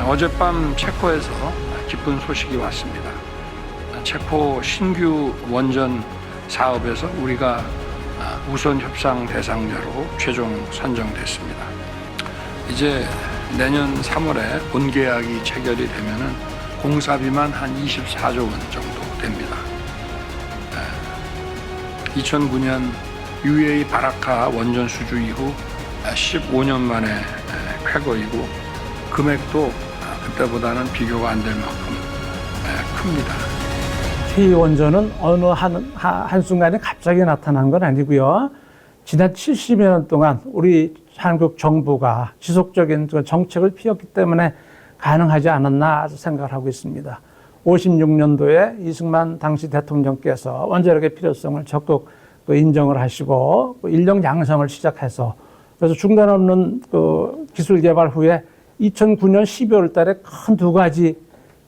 어젯밤 체코에서 기쁜 소식이 왔습니다. 체코 신규 원전 사업에서 우리가 우선 협상 대상자로 최종 선정됐습니다. 이제 내년 3월에 본계약이 체결이 되면은 공사비만 한 24조 원 정도 됩니다. 2009년 UAE 바라카 원전 수주 이후 15년 만에 쾌거이고 금액도 그때보다는 비교가 안 될 만큼 큽니다. K원전은 어느 한순간에 갑자기 나타난 건 아니고요. 지난 70여 년 동안 우리 한국 정부가 지속적인 정책을 피웠기 때문에 가능하지 않았나 생각을 하고 있습니다. 56년도에 이승만 당시 대통령께서 원자력의 필요성을 적극 인정을 하시고 인력 양성을 시작해서 그래서 중단 없는 기술 개발 후에 2009년 12월 달에 큰 두 가지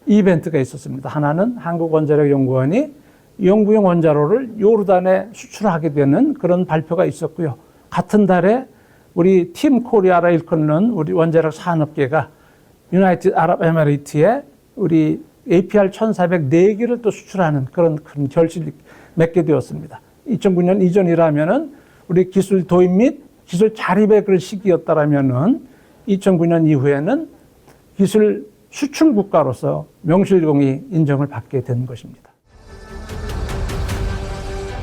이벤트가 있었습니다. 하나는 한국원자력연구원이 영구용 원자로를 요르단에 수출하게 되는 그런 발표가 있었고요. 같은 달에 우리 팀 코리아라 일컫는 우리 원자력 산업계가 유나이티드 아랍에미리트에 우리 APR 1404개를 또 수출하는 그런 큰 결실을 맺게 되었습니다. 2009년 이전이라면은 우리 기술 도입 및 기술 자립의 그런 시기였다라면은 2009년 이후에는 기술 수출 국가로서 명실공히 인정을 받게 된 것입니다.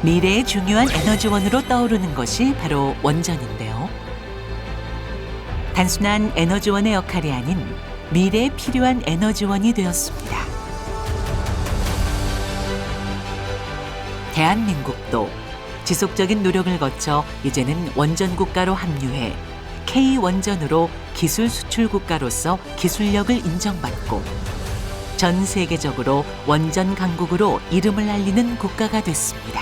미래의 중요한 에너지원으로 떠오르는 것이 바로 원전인데요. 단순한 에너지원의 역할이 아닌 미래에 필요한 에너지원이 되었습니다. 대한민국도 지속적인 노력을 거쳐 이제는 원전 국가로 합류해 K원전으로 기술 수출 국가로서 기술력을 인정받고 전 세계적으로 원전 강국으로 이름을 알리는 국가가 됐습니다.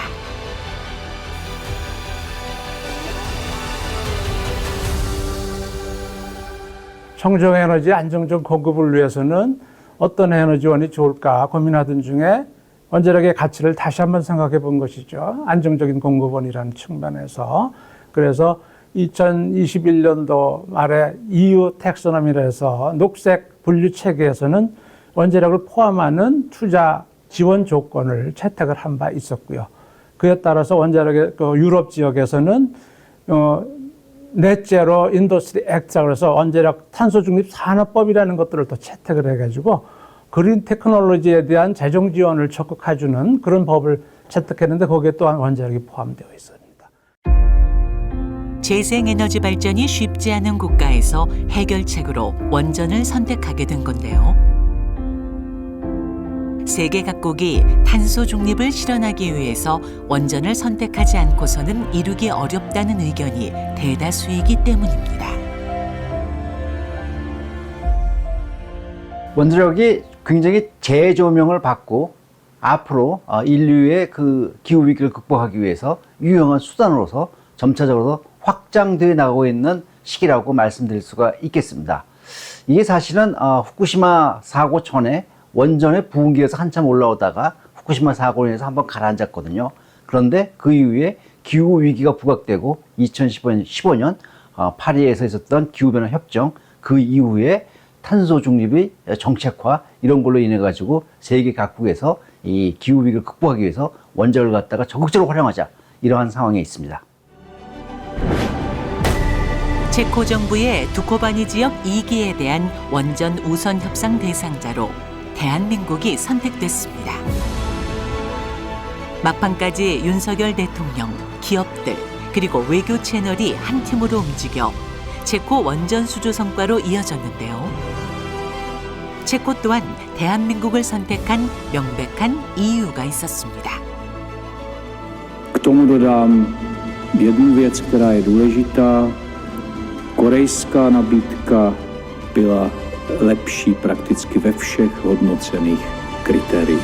청정에너지 안정적 공급을 위해서는 어떤 에너지원이 좋을까 고민하던 중에 원자력의 가치를 다시 한번 생각해 본 것이죠. 안정적인 공급원이라는 측면에서. 그래서 2021년도 말에 EU 텍소노미를 해서 녹색 분류 체계에서는 원자력을 포함하는 투자 지원 조건을 채택을 한 바 있었고요. 그에 따라서 원자력의 유럽 지역에서는 넷제로 인더스트리 액트라 그래서 원자력 탄소 중립 산업법이라는 것들을 또 채택을 해가지고 그린 테크놀로지에 대한 재정 지원을 적극해주는 그런 법을 채택했는데 거기에 또한 원자력이 포함되어 있습니다. 재생에너지 발전이 쉽지 않은 국가에서 해결책으로 원전을 선택하게 된 건데요. 세계 각국이 탄소 중립을 실현하기 위해서 원전을 선택하지 않고서는 이루기 어렵다는 의견이 대다수이기 때문입니다. 원자력이 굉장히 재조명을 받고 앞으로 인류의 그 기후위기를 극복하기 위해서 유용한 수단으로서 점차적으로 확장되어 나가고 있는 시기라고 말씀드릴 수가 있겠습니다. 이게 사실은 후쿠시마 사고 전에 원전의 부흥기에서 한참 올라오다가 후쿠시마 사고로 인해서 한번 가라앉았거든요. 그런데 그 이후에 기후위기가 부각되고 2015년 파리에서 있었던 기후변화 협정 그 이후에 탄소 중립의 정책화 이런 걸로 인해 가지고 세계 각국에서 이 기후 위기를 극복하기 위해서 원자력을 갖다가 적극적으로 활용하자 이러한 상황에 있습니다. 체코 정부의 두코바니 지역 2기에 대한 원전 우선 협상 대상자로 대한민국이 선택됐습니다. 막판까지 윤석열 대통령, 기업들 그리고 외교 채널이 한 팀으로 움직여 체코 원전 수주 성과로 이어졌는데요. 체코 또한 대한민국을 선택한 명백한 이유가 있었습니다. K tomu dodám jednu věc, která je důležitá. Korejská nabídka byla lepší prakticky ve všech hodnocených kritériích.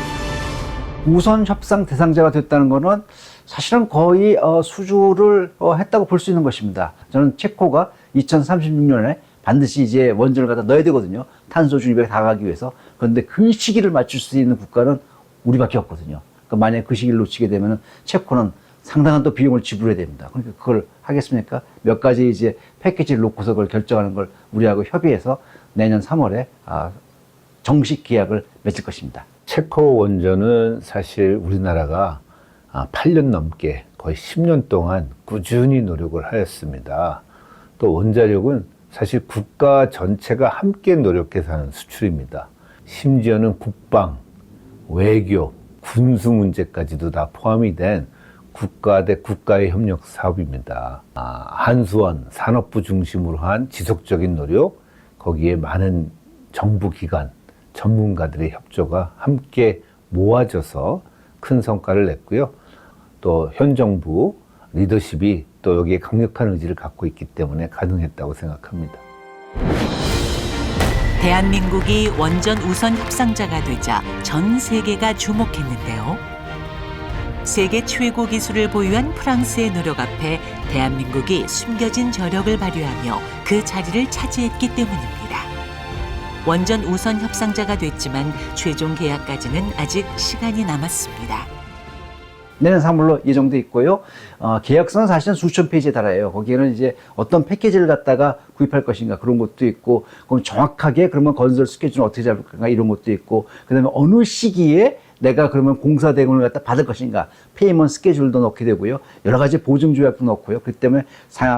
우선 협상 대상자가 됐다는 것은 사실은 거의 수주를 했다고 볼 수 있는 것입니다. 저는 체코가 2036년에 반드시 이제 원전을 갖다 넣어야 되거든요. 탄소 중립에 다가가기 위해서. 그런데 그 시기를 맞출 수 있는 국가는 우리밖에 없거든요. 그러니까 만약에 그 시기를 놓치게 되면 체코는 상당한 또 비용을 지불해야 됩니다. 그러니까 그걸 하겠습니까? 몇 가지 이제 패키지를 놓고서 그걸 결정하는 걸 우리하고 협의해서 내년 3월에 정식 계약을 맺을 것입니다. 체코 원전은 사실 우리나라가 8년 넘게 거의 10년 동안 꾸준히 노력을 하였습니다. 또 원자력은 사실 국가 전체가 함께 노력해서 하는 수출입니다. 심지어는 국방, 외교, 군수 문제까지도 다 포함이 된 국가 대 국가의 협력 사업입니다. 한수원, 산업부 중심으로 한 지속적인 노력, 거기에 많은 정부 기관, 전문가들의 협조가 함께 모아져서 큰 성과를 냈고요. 또 현 정부 리더십이 또 여기에 강력한 의지를 갖고 있기 때문에 가능했다고 생각합니다. 대한민국이 원전 우선 협상자가 되자 전 세계가 주목했는데요. 세계 최고 기술을 보유한 프랑스의 노력 앞에 대한민국이 숨겨진 저력을 발휘하며 그 자리를 차지했기 때문입니다. 원전 우선 협상자가 됐지만 최종 계약까지는 아직 시간이 남았습니다. 내년 3월로 예정돼 있고요. 계약서는 사실은 수천 페이지에 달해요. 거기에는 이제 어떤 패키지를 갖다가 구입할 것인가 그런 것도 있고, 그럼 정확하게 그러면 건설 스케줄은 어떻게 잡을 건가 이런 것도 있고, 그다음에 어느 시기에 내가 그러면 공사 대금을 갖다 받을 것인가, 페이먼트 스케줄도 넣게 되고요. 여러 가지 보증 조약도 넣고요. 그렇기 때문에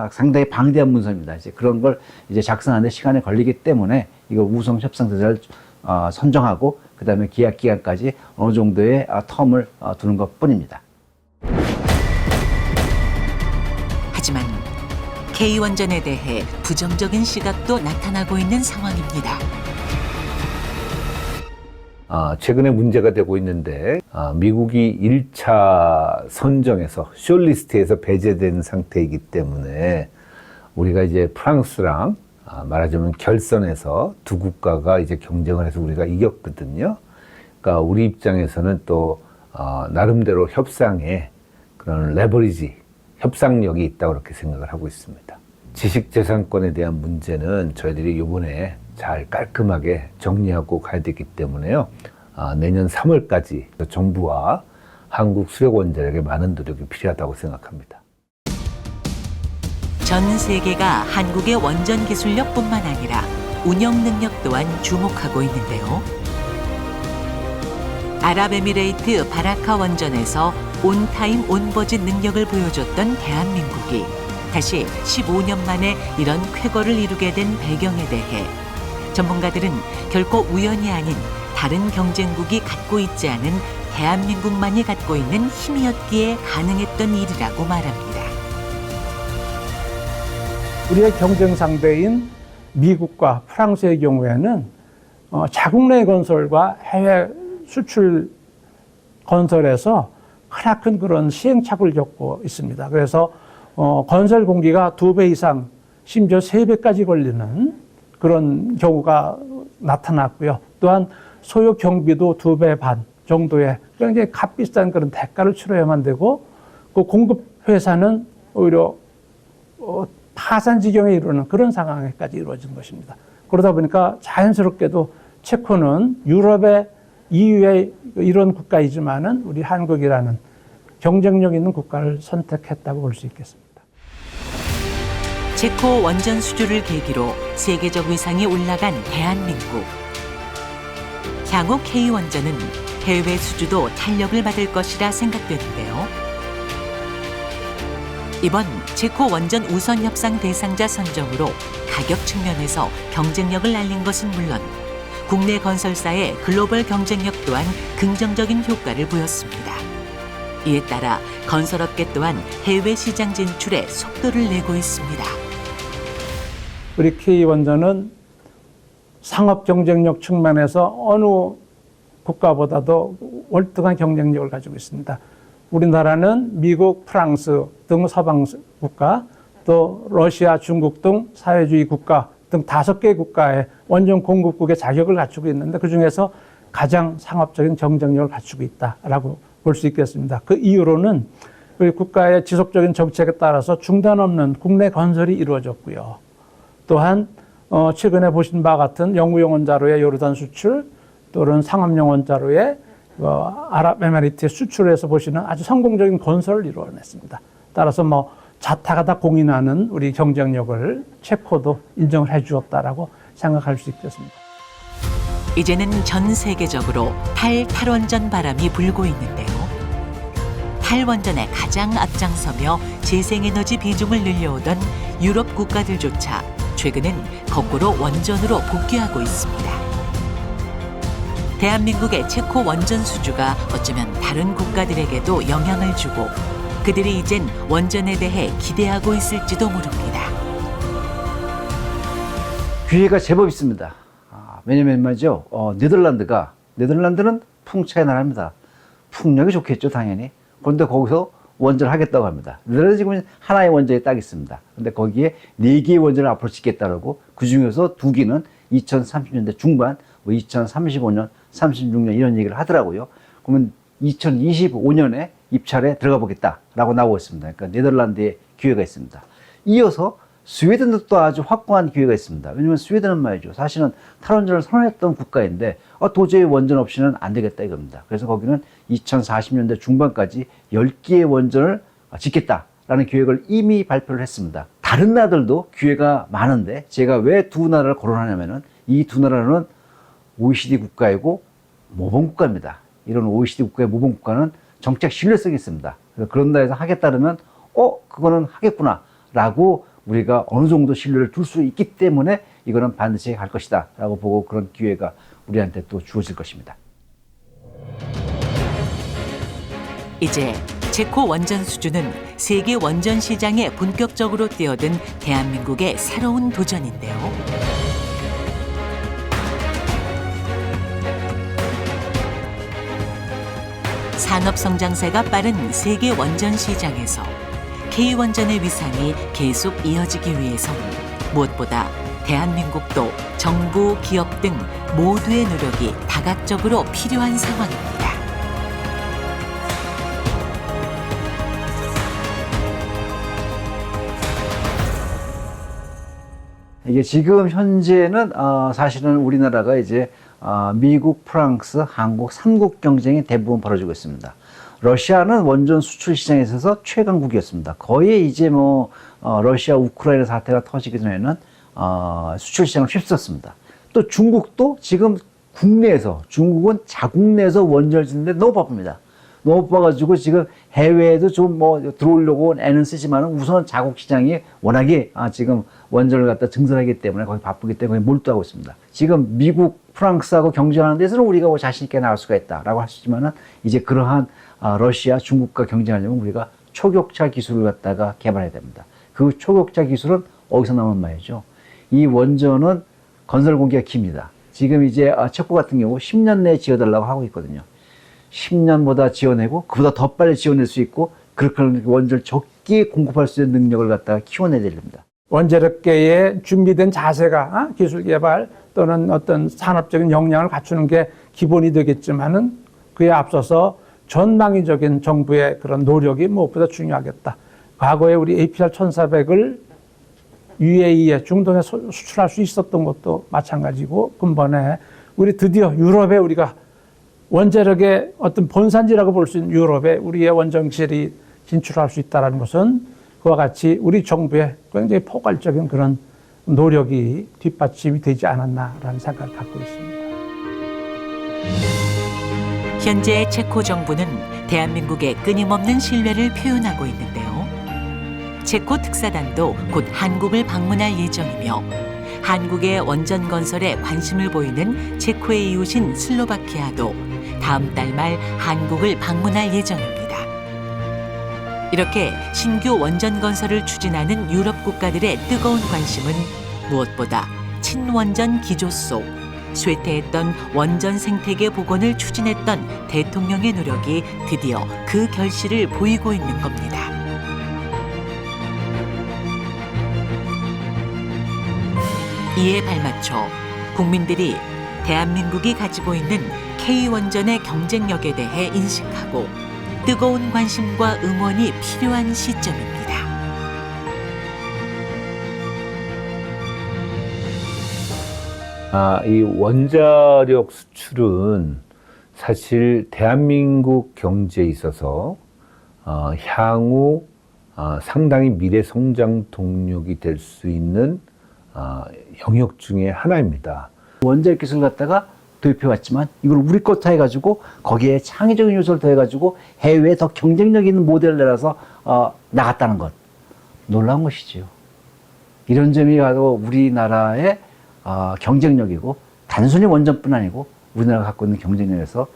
상당히 방대한 문서입니다. 이제 그런 걸 이제 작성하는 데 시간이 걸리기 때문에 이걸 우선 협상자를 선정하고 그다음에 계약 기간까지 어느 정도의 텀을 두는 것뿐입니다. 하지만 K원전에 대해 부정적인 시각도 나타나고 있는 상황입니다. 최근에 문제가 되고 있는데 미국이 1차 선정에서 숏리스트에서 배제된 상태이기 때문에 우리가 이제 프랑스랑 말하자면 결선에서 두 국가가 이제 경쟁을 해서 우리가 이겼거든요. 그러니까 우리 입장에서는 또 나름대로 협상에 그런 레버리지, 협상력이 있다고 그렇게 생각을 하고 있습니다. 지식재산권에 대한 문제는 저희들이 이번에 잘 깔끔하게 정리하고 가야 되기 때문에요. 내년 3월까지 정부와 한국 수력원자력에 많은 노력이 필요하다고 생각합니다. 전 세계가 한국의 원전 기술력뿐만 아니라 운영 능력 또한 주목하고 있는데요. 아랍에미레이트 바라카 원전에서 온타임 온버짓 능력을 보여줬던 대한민국이 다시 15년 만에 이런 쾌거를 이루게 된 배경에 대해 전문가들은 결코 우연이 아닌 다른 경쟁국이 갖고 있지 않은 대한민국만이 갖고 있는 힘이었기에 가능했던 일이라고 말합니다. 우리의 경쟁 상대인 미국과 프랑스의 경우에는 자국 내 건설과 해외 수출 건설에서 크나큰 그런 시행착오를 겪고 있습니다. 그래서 건설 공기가 2배 이상, 심지어 3배까지 걸리는 그런 경우가 나타났고요. 또한 소요 경비도 2배 반 정도의 굉장히 값비싼 그런 대가를 치러야만 되고, 그 공급 회사는 오히려 파산 지경에 이르는 그런 상황에까지 이루어진 것입니다. 그러다 보니까 자연스럽게도 체코는 유럽의 EU의 이런 국가이지만은 우리 한국이라는 경쟁력 있는 국가를 선택했다고 볼 수 있겠습니다. 체코 원전 수주를 계기로 세계적 위상이 올라간 대한민국. 향후 K원전은 해외 수주도 탄력을 받을 것이라 생각되는데요. 이번 체코 원전 우선 협상 대상자 선정으로 가격 측면에서 경쟁력을 날린 것은 물론 국내 건설사의 글로벌 경쟁력 또한 긍정적인 효과를 보였습니다. 이에 따라 건설업계 또한 해외 시장 진출에 속도를 내고 있습니다. 우리 K원전은 상업 경쟁력 측면에서 어느 국가보다도 월등한 경쟁력을 가지고 있습니다. 우리나라는 미국, 프랑스 등 서방 국가, 또 러시아, 중국 등 사회주의 국가 등 5개 국가의 원전 공급국의 자격을 갖추고 있는데, 그중에서 가장 상업적인 경쟁력을 갖추고 있다라고 볼 수 있겠습니다. 그 이유로는 우리 국가의 지속적인 정책에 따라서 중단 없는 국내 건설이 이루어졌고요. 또한 최근에 보신 바와 같은 영구용 원자로의 요르단 수출, 또는 상업용 원자로의 아랍에미리트의 수출에서 보시는 아주 성공적인 건설을 이루어냈습니다. 따라서 자타가 다 공인하는 우리 경쟁력을 체코도 인정을 해 주었다라고 생각할 수 있겠습니다. 이제는 전 세계적으로 탈원전 바람이 불고 있는데요. 탈원전에 가장 앞장서며 재생에너지 비중을 늘려오던 유럽 국가들조차 최근엔 거꾸로 원전으로 복귀하고 있습니다. 대한민국의 체코 원전 수주가 어쩌면 다른 국가들에게도 영향을 주고 그들이 이젠 원전에 대해 기대하고 있을지도 모릅니다. 기회가 제법 있습니다. 왜냐면 말이죠. 네덜란드는 풍차의 나라입니다. 풍력이 좋겠죠, 당연히. 그런데 거기서 원전을 하겠다고 합니다. 네덜란드 지금 하나의 원전이 딱 있습니다. 근데 거기에 4개의 원전을 앞으로 짓겠다고 그 중에서 2개는 2030년대 중반, 2035년, 36년 이런 얘기를 하더라고요. 그러면 2025년에 입찰에 들어가 보겠다라고 나오고 있습니다. 그러니까 네덜란드에 기회가 있습니다. 이어서 스웨덴도 또 아주 확고한 기회가 있습니다. 왜냐하면 스웨덴은 말이죠. 사실은 탈원전을 선언했던 국가인데 도저히 원전 없이는 안 되겠다 이겁니다. 그래서 거기는 2040년대 중반까지 10개의 원전을 짓겠다라는 계획을 이미 발표를 했습니다. 다른 나라들도 기회가 많은데 제가 왜 두 나라를 거론하냐면은 이 두 나라는 OECD 국가이고 모범국가입니다. 이런 OECD 국가의 모범국가는 정책 신뢰성이 있습니다. 그래서 그런 나라에서 하겠다면 그거는 하겠구나 라고 우리가 어느 정도 신뢰를 둘 수 있기 때문에 이거는 반드시 할 것이다 라고 보고 그런 기회가 우리한테 또 주어질 것입니다. 이제 체코 원전 수주는 세계 원전 시장에 본격적으로 뛰어든 대한민국의 새로운 도전인데요. 산업 성장세가 빠른 세계 원전 시장에서 K원전의 위상이 계속 이어지기 위해서는 무엇보다 대한민국도 정부, 기업 등 모두의 노력이 다각적으로 필요한 상황입니다. 이게 지금 현재는 사실은 우리나라가 이제 미국, 프랑스, 한국 3국 경쟁이 대부분 벌어지고 있습니다. 러시아는 원전 수출 시장에 있어서 최강국이었습니다. 거의 이제 러시아 우크라이나 사태가 터지기 전에는 수출 시장을 휩쓸었습니다. 또 중국도 지금 국내에서 중국은 자국 내에서 원전을 짓는데 너무 바쁩니다. 너무 바빠가지고 지금 해외에도 좀 들어오려고 애는 쓰지만 우선 자국 시장이 워낙에 지금 원전을 갖다 증설하기 때문에 거기 바쁘기 때문에 몰두하고 있습니다. 지금 미국, 프랑스하고 경쟁하는 데서는 우리가 자신 있게 나갈 수가 있다라고 할 수 있지만은 이제 그러한 러시아, 중국과 경쟁하려면 우리가 초격차 기술을 갖다가 개발해야 됩니다. 그 초격차 기술은 어디서 나오는 말이죠. 이 원전은 건설 공기가 깁니다. 지금 이제 체코 같은 경우 10년 내에 지어달라고 하고 있거든요. 10년보다 지어내고 그보다 더 빨리 지어낼 수 있고 그렇게 원전을 적게 공급할 수 있는 능력을 갖다가 키워내야 됩니다. 원자력계에 준비된 자세가 기술 개발 또는 어떤 산업적인 역량을 갖추는 게 기본이 되겠지만은 그에 앞서서 전방위적인 정부의 그런 노력이 무엇보다 중요하겠다. 과거에 우리 APR 1400을 UAE에 중동에 수출할 수 있었던 것도 마찬가지고 근본에 우리 드디어 유럽에 우리가 원자력의 어떤 본산지라고 볼 수 있는 유럽에 우리의 원전기술이 진출할 수 있다는 것은 그와 같이 우리 정부의 굉장히 포괄적인 그런 노력이 뒷받침이 되지 않았나라는 생각을 갖고 있습니다. 현재 체코 정부는 대한민국의 끊임없는 신뢰를 표현하고 있는데요. 체코 특사단도 곧 한국을 방문할 예정이며 한국의 원전 건설에 관심을 보이는 체코의 이웃인 슬로바키아도 다음 달 말 한국을 방문할 예정입니다. 이렇게 신규 원전 건설을 추진하는 유럽 국가들의 뜨거운 관심은 무엇보다 친원전 기조 속 쇠퇴했던 원전 생태계 복원을 추진했던 대통령의 노력이 드디어 그 결실을 보이고 있는 겁니다. 이에 발맞춰 국민들이 대한민국이 가지고 있는 K원전의 경쟁력에 대해 인식하고 뜨거운 관심과 응원이 필요한 시점입니다. 이 원자력 수출은 사실 대한민국 경제에 있어서 향후 상당히 미래 성장 동력이 될 수 있는 영역 중에 하나입니다. 원자력 기술을 갖다가 도입해 왔지만 이걸 우리 것도 해가지고 거기에 창의적인 요소를 더해가지고 해외에 더 경쟁력 있는 모델을 내놔서 나갔다는 것, 놀라운 것이지요. 이런 점이 바로 우리나라의 경쟁력이고 단순히 원전뿐 아니고 우리나라가 갖고 있는 경쟁력에서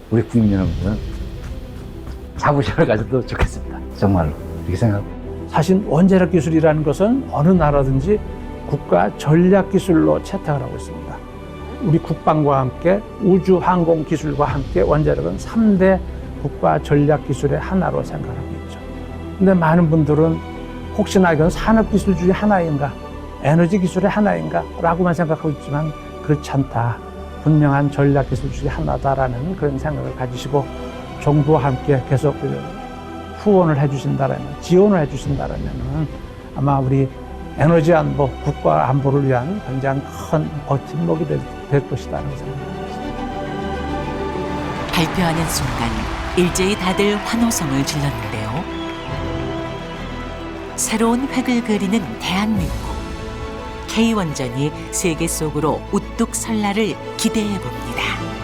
우리 국민 여러분들은 자부심을 가져도 좋겠습니다. 정말로 이렇게 생각합니다. 사실 원자력 기술이라는 것은 어느 나라든지 국가 전략 기술로 채택을 하고 있습니다. 우리 국방과 함께 우주 항공 기술과 함께 원자력은 3대 국가 전략 기술의 하나로 생각하고 있죠. 근데 많은 분들은 혹시나 이건 산업 기술 중에 하나인가, 에너지 기술의 하나인가 라고만 생각하고 있지만 그렇지 않다. 분명한 전략 기술 중에 하나다라는 그런 생각을 가지시고 정부와 함께 계속 후원을 해주신다라면, 지원을 해주신다라면 아마 우리 에너지 안보, 국가 안보를 위한 굉장히 큰 버팀목이 될 것이라는 생각을 했습니다. 발표하는 순간 일제히 다들 환호성을 질렀는데요. 새로운 획을 그리는 대한민국. K원전이 세계 속으로 우뚝 설 날을 기대해 봅니다.